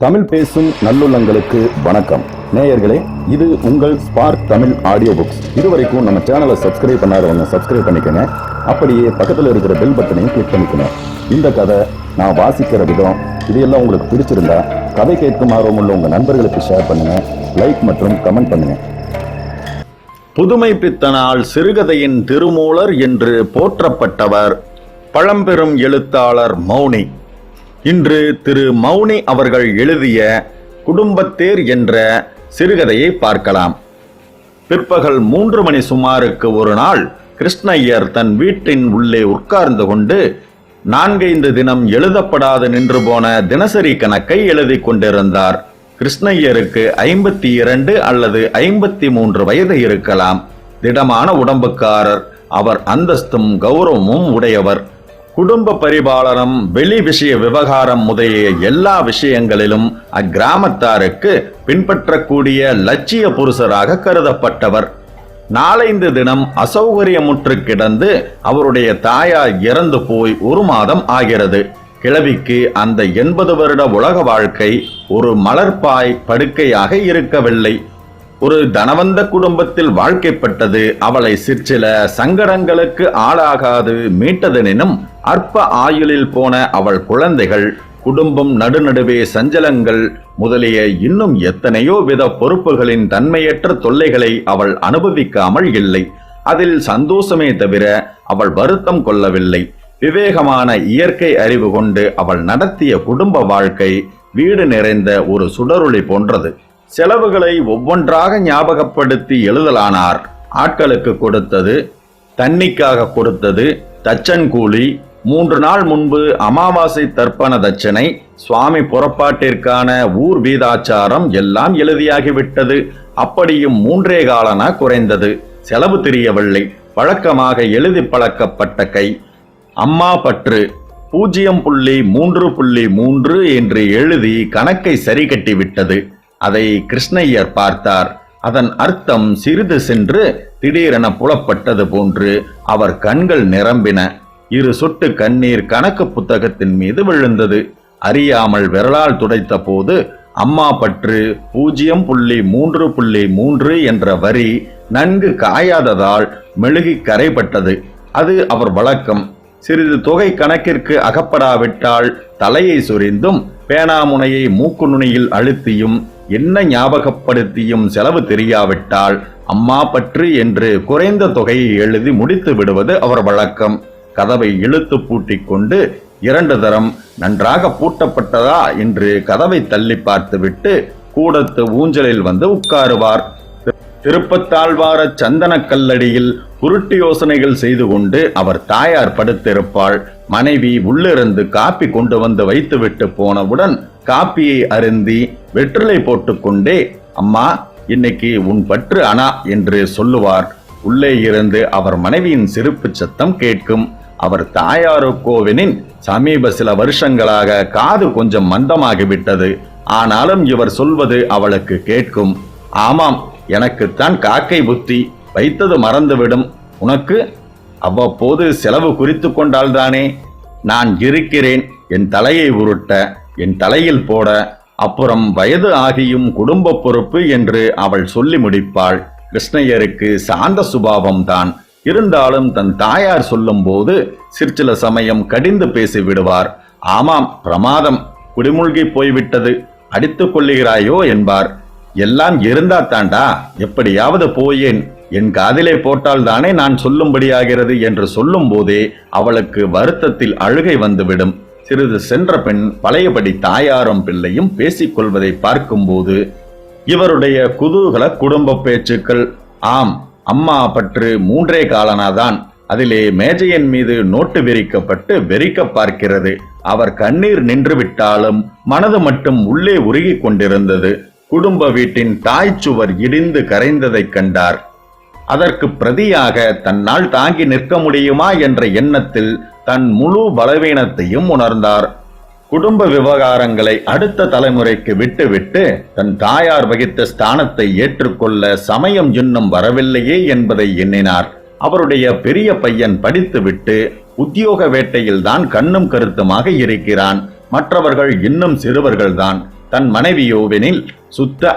தமிழ் பேசும் நல்லுள்ளங்களுக்கு வணக்கம். நேயர்களே, இது உங்கள் ஸ்பார்க் தமிழ் ஆடியோ புக்ஸ். இதுவரைக்கும் நம்ம சேனலை சப்ஸ்கிரைப் பண்ணாதவங்க சப்ஸ்கிரைப் பண்ணிக்கங்க. அப்படியே பக்கத்தில் இருக்கிற பெல் பட்டனையும் கிளிக் பண்ணிக்கங்க. இந்த கதை நான் வாசிக்கிற விதம் இதையெல்லாம் உங்களுக்கு பிடிச்சிருந்தா கதை கேட்கும் ஆர்வமுள்ள உங்க நண்பர்களுக்கு ஷேர் பண்ணுங்க, லைக் மற்றும் கமெண்ட் பண்ணுங்க. புதுமை பித்தனால் சிறுகதையின் திருமூலர் என்று போற்றப்பட்டவர் பழம்பெரும் எழுத்தாளர் மௌனி. இன்று திரு மௌனி அவர்கள் எழுதிய குடும்பத்தேர் என்ற சிறுகதையை பார்க்கலாம். பிற்பகல் 3 மணி சுமாருக்கு ஒரு நாள் கிருஷ்ணய்யர் தன் வீட்டின் உள்ளே உட்கார்ந்து கொண்டு 4-5 தினம் எழுதப்படாது நின்று போன தினசரி கணக்கை எழுதி கொண்டிருந்தார். கிருஷ்ணய்யருக்கு 52 அல்லது 53 வயது இருக்கலாம். திடமான உடம்புக்காரர். அவர் அந்தஸ்தும் கௌரவமும் உடையவர். குடும்ப பரிபாலனம், வெளி விஷய விவகாரம் முதலிய எல்லா விஷயங்களிலும் அக்கிராமத்தாருக்கு பின்பற்றக்கூடிய லட்சிய புருஷராக கருதப்பட்டவர். 4-5 தினம் அசௌகரியமுற்று கிடந்து அவருடைய தாயார் இறந்து போய் 1 மாதம் ஆகிறது. கிழவிக்கு அந்த 80 வருட உலக வாழ்க்கை ஒரு மலர்பாய் படுக்கையாக இருக்கவில்லை. ஒரு தனவந்த குடும்பத்தில் வாழ்க்கைப்பட்டது அவளை சிற்சில சங்கடங்களுக்கு ஆளாகாது மீட்டதெனினும் அற்ப ஆயுளில் போன அவள் குழந்தைகள், குடும்பம் நடுநடுவே சஞ்சலங்கள் முதலிய இன்னும் எத்தனையோ வித பொறுப்புகளின் தன்மையற்ற தொல்லைகளை அவள் அனுபவிக்காமல் இல்லை. அதில் சந்தோஷமே தவிர அவள் வருத்தம் கொள்ளவில்லை. விவேகமான இயற்கை அறிவு கொண்டு அவள் நடத்திய குடும்ப வாழ்க்கை வீடு நிறைந்த ஒரு சுடரொளி போன்றது. செலவுகளை ஒவ்வொன்றாக ஞாபகப்படுத்தி எழுதலானார். ஆட்களுக்கு கொடுத்தது, தண்ணிக்காக கொடுத்தது, தச்சன் கூலி, 3 நாள் முன்பு அமாவாசை தர்ப்பண தட்சணை, சுவாமி புறப்பாட்டிற்கான ஊர் வீதாச்சாரம் எல்லாம் எழுதியாகிவிட்டது. அப்படியும் 3 காலனா குறைந்தது. செலவு தெரியவில்லை. வழக்கமாக எழுதி பழக்கப்பட்ட கை அம்மா பற்று 0.3.3 என்று எழுதி கணக்கை சரி கட்டிவிட்டது. அதை கிருஷ்ணய்யர் பார்த்தார். அதன் அர்த்தம் சிறிது சென்று திடீரென புலப்பட்டது போன்று அவர் கண்கள் நிரம்பின. 2 சொட்டு கண்ணீர் கணக்கு புத்தகத்தின் மீது விழுந்தது. அறியாமல் விரலால் துடைத்த போது அம்மா பற்று 0.3.3 என்ற வரி நன்கு காயாததால் மெழுகி கரைப்பட்டது. அது அவர் வழக்கம். சிறிது தொகை கணக்கிற்கு அகப்படாவிட்டால் தலையை சொரிந்தும் பேனாமுனையை மூக்கு நுனியில் அழுத்தியும் என்ன ஞாபகப்படுத்தியும் செலவு தெரியாவிட்டால் அம்மா பற்று என்று குறைந்த தொகையை எழுதி முடித்து விடுவது அவர் வழக்கம். கதவை இழுத்து பூட்டிக் கொண்டு 2 தரம் நன்றாக பூட்டப்பட்டதா என்று கதவை தள்ளி பார்த்துவிட்டு கூடத்து ஊஞ்சலில் வந்து உட்காருவார். திருப்பத்தாழ்வார சந்தன கல்லடியில் குருட்டு யோசனைகள் செய்து கொண்டு அவர் தாயார் படுத்திருப்பாள். மனைவி உள்ளிருந்து காப்பி கொண்டு வந்து வைத்துவிட்டு போனவுடன் காப்பியை அருந்தி வெற்றிலை போட்டுக்கொண்டே, அம்மா, இன்னைக்கு உன் பற்று அணா என்று சொல்லுவார். உள்ளே இருந்து அவர் மனைவியின் சிரிப்பு சத்தம் கேட்கும். அவர் தாயாருக்கோவெனின் சமீப சில வருஷங்களாக காது கொஞ்சம் மந்தமாகிவிட்டது. ஆனாலும் இவர் சொல்வது அவளுக்கு கேட்கும். ஆமாம், எனக்குத்தான் காக்கை புத்தி, வைத்தது மறந்துவிடும். உனக்கு அவ்வப்போது செலவு குறித்து கொண்டால்தானே. நான் இருக்கிறேன், என் தலையை உருட்ட, என் தலையில் போட. அப்புறம் வயது ஆகியும் குடும்ப பொறுப்பு என்று அவள் சொல்லி முடிப்பாள். கிருஷ்ணய்யருக்கு சாந்த சுபாவம்தான். இருந்தாலும் தன் தாயார் சொல்லும் போது சிற்சில சமயம் கடிந்து பேசி விடுவார். ஆமாம், பிரமாதம், குடிமூழ்கி போய்விட்டது, அடித்துக் கொள்ளுகிறாயோ என்பார். எல்லாம் இருந்தா தாண்டா, எப்படியாவது போயேன், என் காதிலே போட்டால் தானே நான் சொல்லும்படியாகிறது என்று சொல்லும் போதே அவளுக்கு வருத்தத்தில் அழுகை வந்துவிடும். சிறிது சென்ற பின் பழையபடி தாயாரும் பிள்ளையும் பேசிக்கொள்வதை பார்க்கும்போது இவருடைய குதூகல குடும்ப பேச்சுக்கள். ஆம், அம்மா பற்று 3 காலனாதான். அதிலே மேஜையின் மீது நோட்டு விரிக்கப்பட்டு வெறிக்க பார்க்கிறது. அவர் கண்ணீர் நின்று விட்டாலும் மனது மட்டும் உள்ளே உருகி கொண்டிருந்தது. குடும்ப வீட்டின் தாய்ச்சுவர் இடிந்து கரைந்ததைக் கண்டார். அதற்கு பிரதியாக தன்னால் தாங்கி நிற்க முடியுமா என்ற எண்ணத்தில் தன் முழு பலவீனத்தையும் உணர்ந்தார். குடும்ப விவகாரங்களை அடுத்த தலைமுறைக்கு விட்டுவிட்டு தன் தாயார் வகித்த ஸ்தானத்தை ஏற்றுக்கொள்ள சமயம் இன்னும் வரவில்லையே என்பதை எண்ணினார். அவருடைய பெரிய பையன் படித்துவிட்டு உத்தியோக வேட்டையில் தான் கண்ணும் கருத்துமாக இருக்கிறான். மற்றவர்கள் இன்னும் சிறுவர்கள்தான். தன் மனைவியோவெனில் சுத்த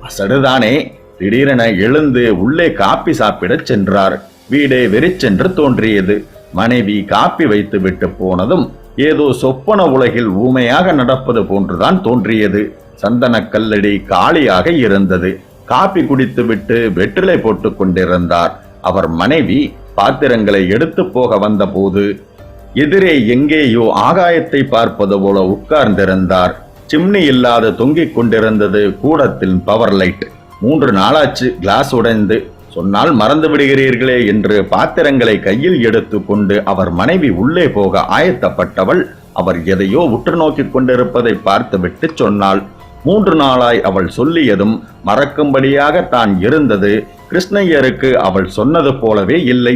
அசடுதானே. திடீரென எழுந்து உள்ளே காப்பி சாப்பிடச் சென்றார். வீடே வெறிச்சென்று தோன்றியது. மனைவி காப்பி வைத்து விட்டு போனதும் ஏதோ சொப்பன உலகில் ஊமையாக நடப்பது போன்றுதான் தோன்றியது. சந்தன கல்லடி காலியாக இருந்தது. காப்பி குடித்துவிட்டு வெற்றிலை போட்டுக் கொண்டிருந்தார். அவர் மனைவி பாத்திரங்களை எடுத்து போக வந்தபோது எதிரே எங்கேயோ ஆகாயத்தை பார்ப்பது போல உட்கார்ந்திருந்தார். சிம்னி இல்லாத தொங்கிக் கொண்டிருந்தது கூடத்தில் பவர் லைட். 3 நாளாச்சு கிளாஸ் உடைந்து. சொன்னால் மறந்து விடுகிறீர்களே என்று பாத்திரங்களை கையில் எடுத்து கொண்டு அவர் மனைவி உள்ளே போக ஆயத்தப்பட்டவள் அவர் எதையோ உற்று நோக்கிக் கொண்டிருப்பதை பார்த்துவிட்டு சொன்னாள். 3 நாளாய் அவள் சொல்லியதும் மறக்கும்படியாக தான் இருந்தது. கிருஷ்ணய்யருக்கு அவள் சொன்னது போலவே இல்லை.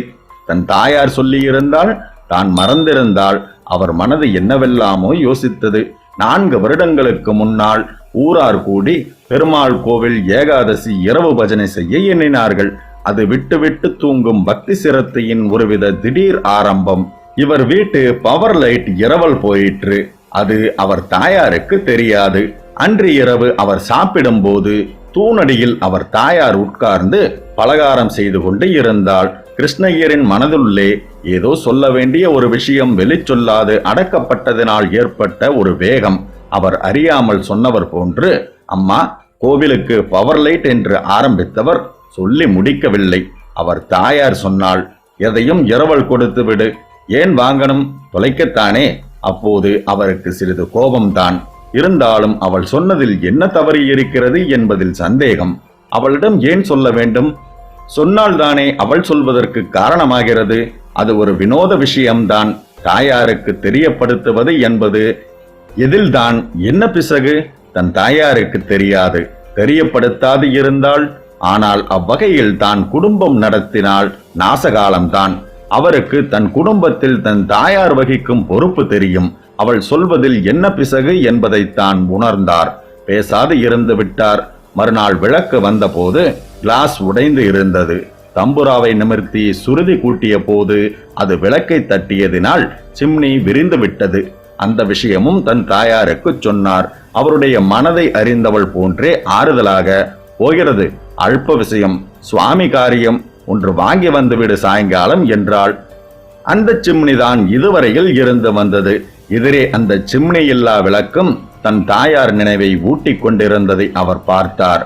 தன் தாயார் சொல்லியிருந்தால், தான் மறந்திருந்தாள். அவர் மனது என்னவெல்லாமோ யோசித்தது. 4 வருடங்களுக்கு முன்னால் ஊரார் கூடி பெருமாள் கோவில் ஏகாதசி இரவு பஜனை செய்ய எண்ணினார்கள். அது விட்டு விட்டு தூங்கும் பக்தி சிரத்தையின் ஒருவித திடீர் ஆரம்பம். இவர் வீட்டு பவர் லைட் இரவல் போயிற்று. அது அவர் தாயாருக்கு தெரியாது. அன்று இரவு அவர் சாப்பிடும் போது தூணடியில் அவர் தாயார் உட்கார்ந்து பலகாரம் செய்து கொண்டு இருந்தாள். கிருஷ்ணய்யரின் மனதுள்ளே ஏதோ சொல்ல வேண்டிய ஒரு விஷயம் வெளிச்சொல்லாது அடக்கப்பட்டதினால் ஏற்பட்ட ஒரு வேகம். அவர் அறியாமல் சொன்னவர் போன்று, அம்மா, கோவிலுக்கு பவர் லைட் என்று ஆரம்பித்தவர் சொல்லி முடிக்கவில்லை. அவர் தாயார் சொன்னாள், எதையும் இரவல் கொடுத்து விடு. ஏன் வாங்கணும்? தொலைக்கத்தானே. அப்போது அவருக்கு சிறிது கோபம்தான். இருந்தாலும் அவள் சொன்னதில் என்ன தவறு இருக்கிறது என்பதில் சந்தேகம். அவளிடம் ஏன் சொல்ல வேண்டும்? சொன்னால்தானே அவள் சொல்வதற்கு காரணமாகிறது. அது ஒரு வினோத விஷயம்தான். தாயாருக்கு தெரியப்படுத்துவது என்பது எதில்தான் என்ன பிசகு? தன் தாயாருக்கு தெரியாது, தெரியப்படுத்தாது இருந்தால். ஆனால் அவ்வகையில் தான் குடும்பம் நடத்தினால் நாசகாலம்தான். அவருக்கு தன் குடும்பத்தில் தன் தாயார் வகிக்கும் பொறுப்பு தெரியும். அவள் சொல்வதில் என்ன பிசகு என்பதைத்தான் உணர்ந்தார். பேசாது இருந்து விட்டார். மறுநாள் விளக்கு வந்தபோது கிளாஸ் உடைந்து இருந்தது. தம்புராவை நிமிர்த்தி சுருதி கூட்டிய போது அது விளக்கை தட்டியதினால் சிம்னி விரிந்து விட்டது. அந்த விஷயமும் தன் தாயாருக்கு சொன்னார். அவருடைய மனதை அறிந்தவள் போன்றே ஆறுதலாக, போகிறது, அல்ப விஷயம், சுவாமி காரியம், ஒன்று வாங்கி வந்துவிடு சாயங்காலம் என்றாள். அந்த சிம்னிதான் இதுவரையில் இருந்து வந்தது. எதிரே அந்த சிம்னி இல்லா விளக்கும் தன் தாயார் நினைவை ஊட்டிக் கொண்டிருந்ததை அவர் பார்த்தார்.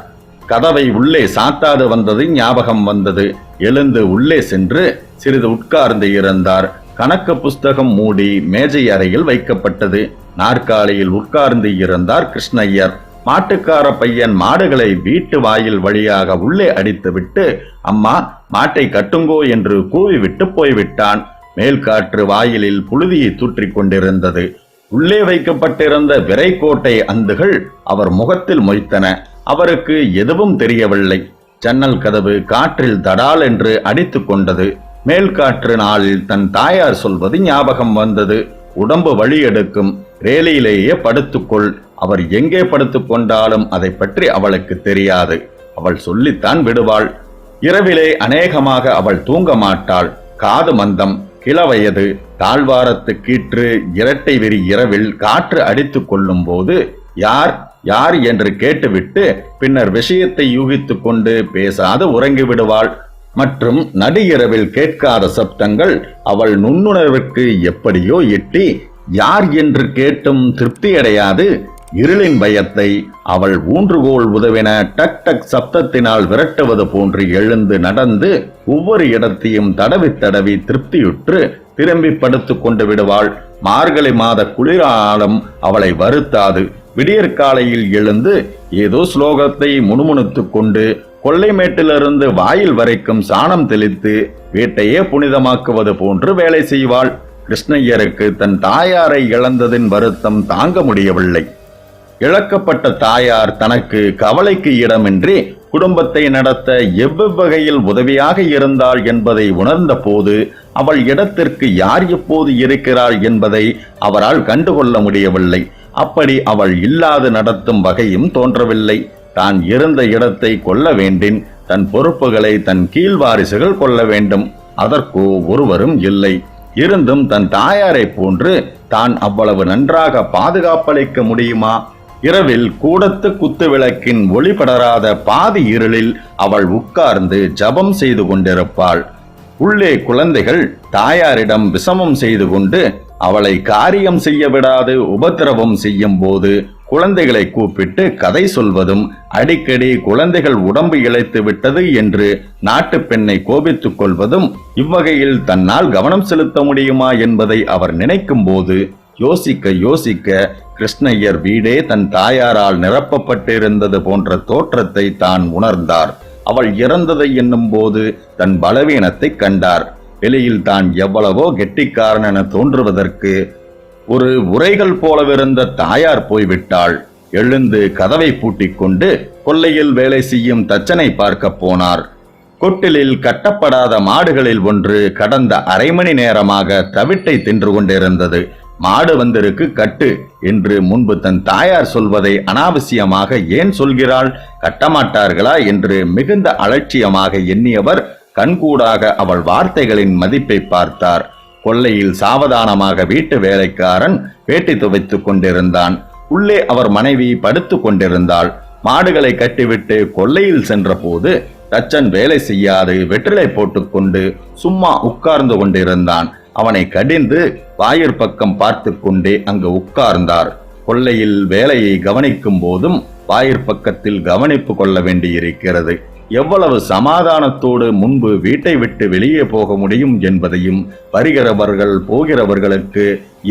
கதவை உள்ளே சாத்தாது வந்தது ஞாபகம் வந்தது. எழுந்து உள்ளே சென்று சிறிது உட்கார்ந்து இருந்தார். கணக்கு புஸ்தகம் மூடி மேஜை அறையில் வைக்கப்பட்டது. நாற்காலியில் உட்கார்ந்து இருந்தார் கிருஷ்ணய்யர். மாட்டுக்கார பையன் மாடுகளை வீட்டு வாயில் வழியாக உள்ளே அடித்துவிட்டு, அம்மா, மாட்டை கட்டுங்கோ என்று கூவிவிட்டு போய்விட்டான். மேல்காற்று வாயிலில் புழுதியை தூற்றிக் கொண்டிருந்தது. உள்ளே வைக்கப்பட்டிருந்த விரைக்கோட்டை அந்துகள் அவர் முகத்தில் மொய்த்தன. அவருக்கு எதுவும் தெரியவில்லை. ஜன்னல் கதவு காற்றில் தடால் என்று அடித்துக் கொண்டது. மேல்காற்று நாளில் தன் தாயார் சொல்வது ஞாபகம் வந்தது. உடம்பு வழி எடுக்கும், ரேலியிலேயே படுத்துக்கொள். அவர் எங்கே படுத்துக் கொண்டாலும் அதை பற்றி அவளுக்கு தெரியாது. அவள் சொல்லித்தான் விடுவாள். இரவிலே அநேகமாக அவள் தூங்க மாட்டாள். காது மந்தம், கிளவயது, தாழ்வாரத்து கீற்று, இரட்டை வெறி இரவில் காற்று அடித்துக் கொள்ளும் போது யார் யார் என்று கேட்டுவிட்டு பின்னர் விஷயத்தை யூகித்துக் கொண்டு பேசாது உறங்கிவிடுவாள். மற்றும் நடு இரவில் கேட்காத சப்தங்கள் அவள் நுண்ணுணர்வுக்கு எப்படியோ எட்டி யார் என்று கேட்டும் திருப்தியடையாது. இருளின் பயத்தை அவள் ஊன்றுகோல் உதவின டக் டக் சப்தத்தினால் விரட்டுவது போன்று எழுந்து நடந்து ஒவ்வொரு இடத்தையும் தடவி தடவி திருப்தியுற்று திரும்பி படுத்துக் கொண்டு விடுவாள். மார்கழி மாத குளிராலம் அவளை வருத்தாது. விடியற்காலையில் எழுந்து ஏதோ ஸ்லோகத்தை முணுமுணுத்துக் கொண்டு கொள்ளைமேட்டிலிருந்து வாயில் வரைக்கும் சாணம் தெளித்து வீட்டையே புனிதமாக்குவது போன்று வேலை செய்வாள். கிருஷ்ணய்யருக்கு தன் தாயாரை இழந்ததின் வருத்தம் தாங்க முடியவில்லை. இழக்கப்பட்ட தாயார் தனக்கு கவலைக்கு இடமின்றி குடும்பத்தை நடத்த எவ்வகையில் உதவியாக இருந்தாள் என்பதை உணர்ந்த போது அவள் இடத்திற்கு யார் எப்போது இருக்கிறாள் என்பதை அவரால் கண்டுகொள்ள முடியவில்லை. அப்படி அவள் இல்லாது நடத்தும் வகையும் தோன்றவில்லை. தான் இருந்த இடத்தை கொள்ள வேண்டின் தன் பொறுப்புகளை தன் கீழ்வாரிசுகள் கொள்ள வேண்டும். அதற்கோ ஒருவரும் இல்லை. இருந்தும் தன் தாயாரை போன்று தான் அவ்வளவு நன்றாக பாதுகாப்பளிக்க முடியுமா? இரவில் கூடத்து குத்துவிளக்கின் ஒளிபடராத பாதி இருளில் அவள் உட்கார்ந்து ஜபம் செய்து கொண்டிருப்பாள். உள்ளே குழந்தைகள் தாயாரிடம் விஷமம் செய்து கொண்டு அவளை காரியம் செய்ய விடாது உபத்திரவம் செய்யும் போது குழந்தைகளை கூப்பிட்டு கதை சொல்வதும், அடிக்கடி குழந்தைகள் உடம்பு இளைத்து விட்டது என்று நாட்டு பெண்ணை கோபித்துக் கொள்வதும், இவ்வகையில் தன்னால் கவனம் செலுத்த முடியுமா என்பதை அவர் நினைக்கும் போது யோசிக்க யோசிக்க கிருஷ்ணய்யர் வீடே தன் தாயாரால் நிரப்பப்பட்டிருந்தது போன்ற தோற்றத்தை தான் உணர்ந்தார். அவள் இறந்ததை எண்ணும் போது தன் பலவீனத்தை கண்டார். வெளியில் தான் எவ்வளவோ கெட்டிக்காரன் என தோன்றுவதற்கு ஒரு உரைகள் போலவிருந்த தாயார் போய்விட்டாள். எழுந்து கதவை பூட்டிக் கொண்டு கொல்லையில் வேலை செய்யும் தச்சனை பார்க்க போனார். கொட்டிலில் கட்டப்படாத மாடுகளில் ஒன்று கடந்த அரை மணி நேரமாக தவிட்டை தின்று கொண்டிருந்தது. மாடு வந்திருக்கு கட்டு என்று முன்பு தன் தாயார் சொல்வதை அனாவசியமாக ஏன் சொல்கிறாள், கட்டமாட்டார்களா என்று மிகுந்த அலட்சியமாக எண்ணியவர் கண்கூடாக அவள் வார்த்தைகளின் மதிப்பை பார்த்தார். கொல்லையில் சாவதானமாக வீட்டு வேலைக்காரன் வேட்டி துவைத்துக் கொண்டிருந்தான். உள்ளே அவர் மனைவி படுத்து கொண்டிருந்தாள். மாடுகளை கட்டிவிட்டு கொல்லையில் சென்ற போது தச்சன் வேலை செய்யாது வெற்றிலை போட்டுக்கொண்டு சும்மா உட்கார்ந்து கொண்டிருந்தான். அவனை கடிந்து வாயிற் பக்கம் பார்த்து கொண்டே அங்கு உட்கார்ந்தார். கொல்லையில் வேலையை கவனிக்கும் போதும் வாயிற் பக்கத்தில் கவனிப்பு கொள்ள வேண்டியிருக்கிறது. எவ்வளவு சமாதானத்தோடு முன்பு வீட்டை விட்டு வெளியே போக முடியும் என்பதையும், வருகிறவர்கள் போகிறவர்களுக்கு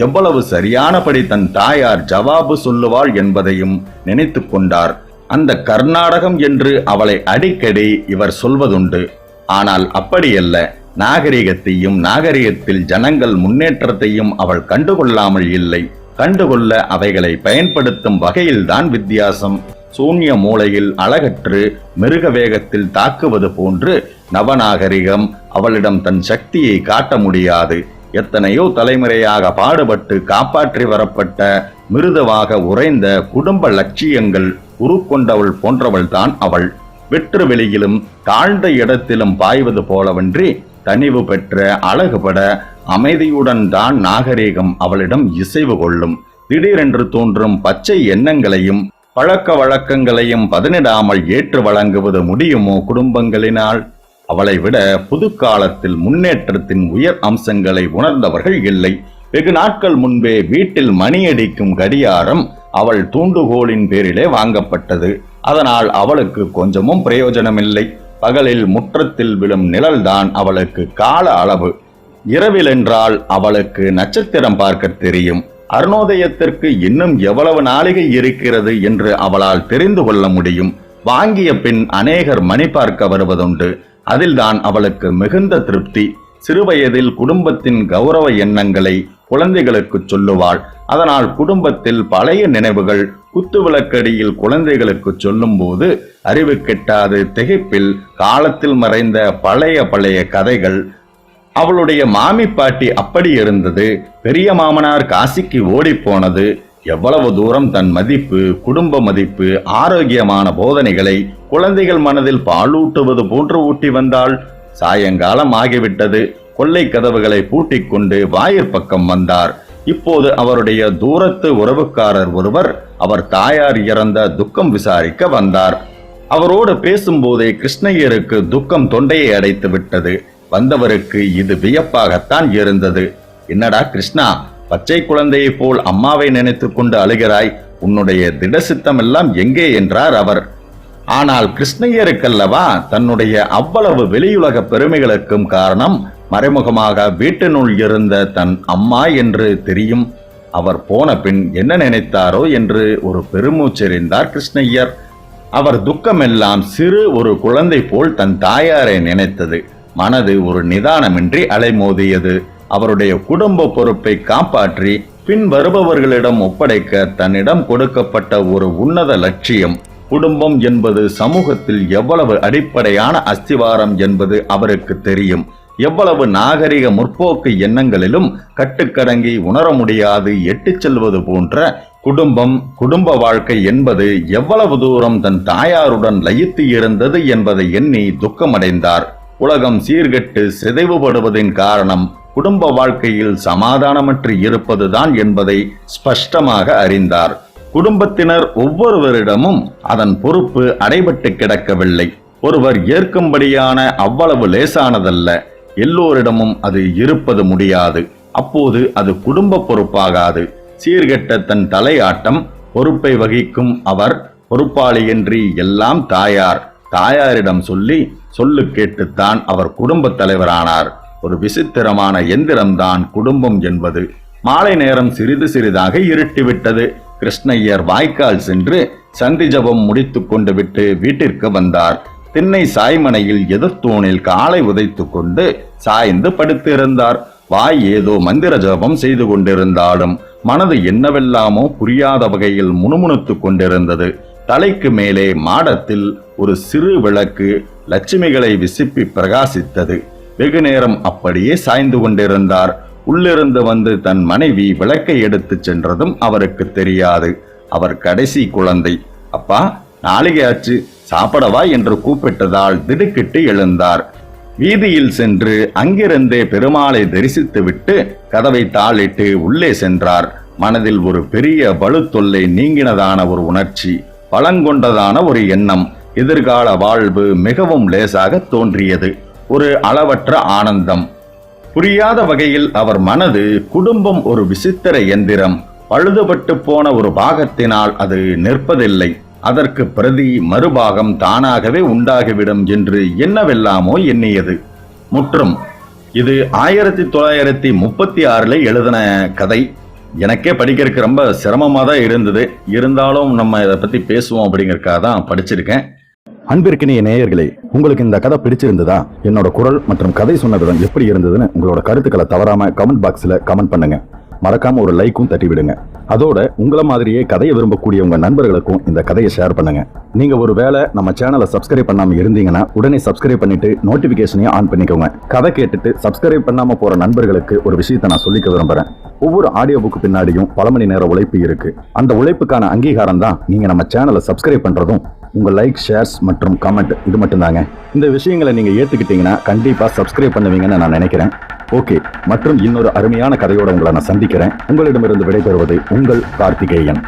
எவ்வளவு சரியானபடி தன் தாயார் ஜவாபு சொல்லுவாள் என்பதையும் நினைத்து கொண்டார். அந்த கர்நாடகம் என்று அவளை அடிக்கடி இவர் சொல்வதுண்டு. ஆனால் அப்படியல்ல. நாகரிகத்தையும் நாகரிகத்தில் ஜனங்கள் முன்னேற்றத்தையும் அவள் கண்டுகொள்ளாமல் இல்லை. கண்டுகொள்ள அவைகளை பயன்படுத்தும் வகையில்தான் வித்தியாசம். சூன்ய மூலையில் அழகற்று மிருக வேகத்தில் தாக்குவது போன்று நவநாகரிகம் அவளிடம் தன் சக்தியை காட்ட முடியாது. எத்தனையோ தலைமுறையாக பாடுபட்டு காப்பாற்றி வரப்பட்ட மிருதுவாக உறைந்த குடும்ப லட்சியங்கள் உருக்கொண்டவள் போன்றவள் தான் அவள். வெற்று வெளியிலும் தாழ்ந்த இடத்திலும் பாய்வது போலவன்றி தனிவு பெற்ற அழகுபட அமைதியுடன் தான் நாகரிகம் அவளிடம் இசைவு கொள்ளும். திடீரென்று தோன்றும் பச்சை எண்ணங்களையும் பழக்க வழக்கங்களையும் பதனிடாமல் ஏற்று வழங்குவது முடியுமோ குடும்பங்களினால்? அவளை விட புது காலத்தில் முன்னேற்றத்தின் உயர் அம்சங்களை உணர்ந்தவர்கள் இல்லை. வெகு நாட்கள் முன்பே வீட்டில் மணியடிக்கும் கடியாரம் அவள் தூண்டுகோலின் பேரிலே வாங்கப்பட்டது. அதனால் அவளுக்கு கொஞ்சமும் பிரயோஜனமில்லை. பகலில் முற்றத்தில் விழும் நிழல்தான் அவளுக்கு கால அளவு. இரவில் என்றால் அவளுக்கு நட்சத்திரம் பார்க்க தெரியும். அருணோதயத்திற்கு இன்னும் எவ்வளவு நாளிகை இருக்கிறது என்று அவளால் தெரிந்து கொள்ள முடியும். வாங்கிய பின் அநேகர் மணி பார்க்க வருவதுண்டு. அதில்தான் அவளுக்கு மிகுந்த திருப்தி. சிறுவயதில் குடும்பத்தின் கௌரவ எண்ணங்களை குழந்தைகளுக்கு சொல்லுவாள். அதனால் குடும்பத்தில் பழைய நினைவுகள் குத்துவிளக்கடியில் குழந்தைகளுக்கு சொல்லும் போது அறிவு கெட்டாது திகைப்பில் காலத்தில் மறைந்த பழைய கதைகள். அவளுடைய மாமி பாட்டி அப்படி இருந்தது, பெரிய மாமனார் காசிக்கு ஓடி போனது, எவ்வளவு தூரம் தன் மதிப்பு, குடும்ப மதிப்பு, ஆரோக்கியமான போதனைகளை குழந்தைகள் மனதில் பாலூட்டுவது போன்று ஊட்டி வந்தாள். சாயங்காலம் ஆகிவிட்டது. கொல்லை கதவுகளை பூட்டிக் கொண்டு வாயிற் பக்கம் வந்தார். இப்போது அவருடைய தூரத்து உறவுக்காரர் ஒருவர் அவர் தாயார் இறந்த துக்கம் விசாரிக்க வந்தார். அவரோடு பேசும்போதே கிருஷ்ணய்யருக்கு துக்கம் தொண்டையை அடைத்து விட்டது. வந்தவருக்கு இது வியப்பாகத்தான் இருந்தது. என்னடா கிருஷ்ணா, பச்சை குழந்தையை போல் அம்மாவை நினைத்து கொண்டு அழுகிறாய், உன்னுடைய திடசித்தம் எல்லாம் எங்கே என்றார் அவர். ஆனால் கிருஷ்ணய்யருக்கல்லவா தன்னுடைய அவ்வளவு வெளியுலக பெருமைகளுக்கும் காரணம் மறைமுகமாக வீட்டினுள் இருந்த தன் அம்மா என்று தெரியும். அவர் போன பின் என்ன நினைத்தாரோ என்று ஒரு பெருமூச்செறிந்தார் கிருஷ்ணய்யர். அவர் துக்கமெல்லாம் சிறு ஒரு குழந்தை போல் தன் தாயாரை நினைத்தது. மனது ஒரு நிதானமின்றி அலைமோதியது. அவருடைய குடும்ப பொறுப்பை காப்பாற்றி பின் வருபவர்களிடம் ஒப்படைக்க தன்னிடம் கொடுக்கப்பட்ட ஒரு உன்னத லட்சியம். குடும்பம் என்பது சமூகத்தில் எவ்வளவு அடிப்படையான அஸ்திவாரம் என்பது அவருக்கு தெரியும். எவ்வளவு நாகரிக முற்போக்கு எண்ணங்களிலும் கட்டுக்கடங்கி உணர முடியாது எட்டிச் செல்வது போன்ற குடும்ப வாழ்க்கை என்பது எவ்வளவு தூரம் தன் தாயாருடன் லயித்து இருந்தது என்பதை எண்ணி துக்கமடைந்தார். உலகம் சீர்கெட்டு சிதைவுபடுவதின் காரணம் குடும்ப வாழ்க்கையில் சமாதானமற்று இருப்பதுதான் என்பதை ஸ்பஷ்டமாக அறிந்தார். குடும்பத்தினர் ஒவ்வொருவரிடமும் அதன் பொறுப்பு அடைபட்டு கிடக்கவில்லை. ஒருவர் ஏற்கும்படியான அவ்வளவு லேசானதல்ல. எல்லோரிடமும் அது இருப்பது முடியாது. அப்போது அது குடும்ப பொறுப்பாகாது. சீர்கெட்ட தன் தலையாட்டம் பொறுப்பை வகிக்கும் அவர் பொறுப்பாளியின்றி எல்லாம் தாயார். தாயாரிடம் சொல்லி சொல்லு கேட்டுத்தான் அவர் குடும்பத் தலைவரானார். ஒரு விசித்திரமான எந்திரம்தான் குடும்பம் என்பது. மாலை நேரம் சிறிது சிறிதாக இருட்டிவிட்டது. கிருஷ்ணய்யர் வாய்க்கால் சென்று சந்தி ஜபம் முடித்து கொண்டு விட்டு வீட்டிற்கு வந்தார். திண்ணை சாய்மனையில் எதிர்த்தூணில் காலை உதைத்து கொண்டு சாய்ந்து படுத்திருந்தார். வாய் ஏதோ மந்திர ஜபம் செய்து கொண்டிருந்தாலும் மனது என்னவெல்லாமோ புரியாத வகையில் முணுமுணுத்துக் கொண்டிருந்தது. தலைக்கு மேலே மாடத்தில் ஒரு சிறு விளக்கு லட்சுமிகளை விசிப்பி பிரகாசித்தது. வெகு நேரம் அப்படியே சாய்ந்து கொண்டிருந்தார். உள்ளிருந்து வந்து தன் மனைவி விளக்கை எடுத்துச் சென்றதும் அவருக்கு தெரியாது. அவர் கடைசி குழந்தை. அப்பா, நாளிகையாச்சு, சாப்பிடவா என்று கூப்பிட்டதால் திடுக்கிட்டு எழுந்தார். வீதியில் சென்று அங்கிருந்தே பெருமாளை தரிசித்துவிட்டு கதவை தாளிட்டு உள்ளே சென்றார். மனதில் ஒரு பெரிய பளுத்தொல்லை நீங்கினதான ஒரு உணர்ச்சி, பலங்கொண்டதான ஒரு எண்ணம். எதிர்கால வாழ்வு மிகவும் லேசாக தோன்றியது. ஒரு அளவற்ற ஆனந்தம். புரியாத வகையில் அவர் மனது குடும்பம் ஒரு விசித்திர எந்திரம். பழுதுபட்டு போன ஒரு பாகத்தினால் அது நிற்பதில்லை. அதற்கு பிரதி மறுபாகம் தானாகவே உண்டாகிவிடும் என்று என்னவெல்லாமோ எண்ணியது. முற்றும். இது 1936 எழுதின கதை. எனக்கே படிக்கிறதுக்கு ரொம்ப சிரமமாக தான் இருந்தது. இருந்தாலும் நம்ம இதை பற்றி பேசுவோம் அப்படிங்கிறதுக்காக தான் படிச்சிருக்கேன். அன்பிற்கினிய நேயர்களே, உங்களுக்கு இந்த கதை பிடிச்சிருந்ததா? என்னோட குரல் மற்றும் கதை சொன்ன விதம் எப்படி இருந்ததுன்னு உங்களோட கருத்துக்களை தவறாம கமெண்ட் பாக்ஸ்ல கமெண்ட் பண்ணுங்க. மறக்காம ஒரு லைக்கும் தட்டி விடுங்க. அதோட உங்களை மாதிரியே கதையை விரும்பக்கூடிய உங்க நண்பர்களுக்கும் இந்த கதையை ஷேர் பண்ணுங்க. நீங்க ஒரு வேளை நம்ம சேனலை சப்ஸ்கிரைப் பண்ணாம இருந்தீங்கன்னா உடனே சப்ஸ்கிரைப் பண்ணிட்டு நோட்டிபிகேஷனையும் ஆன் பண்ணிக்கோங்க. கதை கேட்டுட்டு சப்ஸ்கிரைப் பண்ணாம போற நண்பர்களுக்கு ஒரு விஷயத்தை நான் சொல்லிக்க விரும்புறேன். ஒவ்வொரு ஆடியோ புக்கு பின்னாடியும் பல மணி நேர உழைப்பு இருக்கு. அந்த உழைப்புக்கான அங்கீகாரம் தான் நீங்க நம்ம சேனலை சப்ஸ்கிரைப் பண்றதும் உங்க லைக், ஷேர்ஸ் மற்றும் கமெண்ட். இது மட்டும்தாங்க. இந்த விஷயங்களை நீங்க ஏத்துக்கிட்டீங்கன்னா கண்டிப்பா சப்ஸ்கிரைப் பண்ணுவீங்கன்னு நான் நினைக்கிறேன். ஓகே, மற்றும் இன்னொரு அருமையான கதையோட உங்களை நான் சந்திக்கிறேன். உங்களிடமிருந்து விடைபெறுவது உங்கள் கார்த்திகேயன்.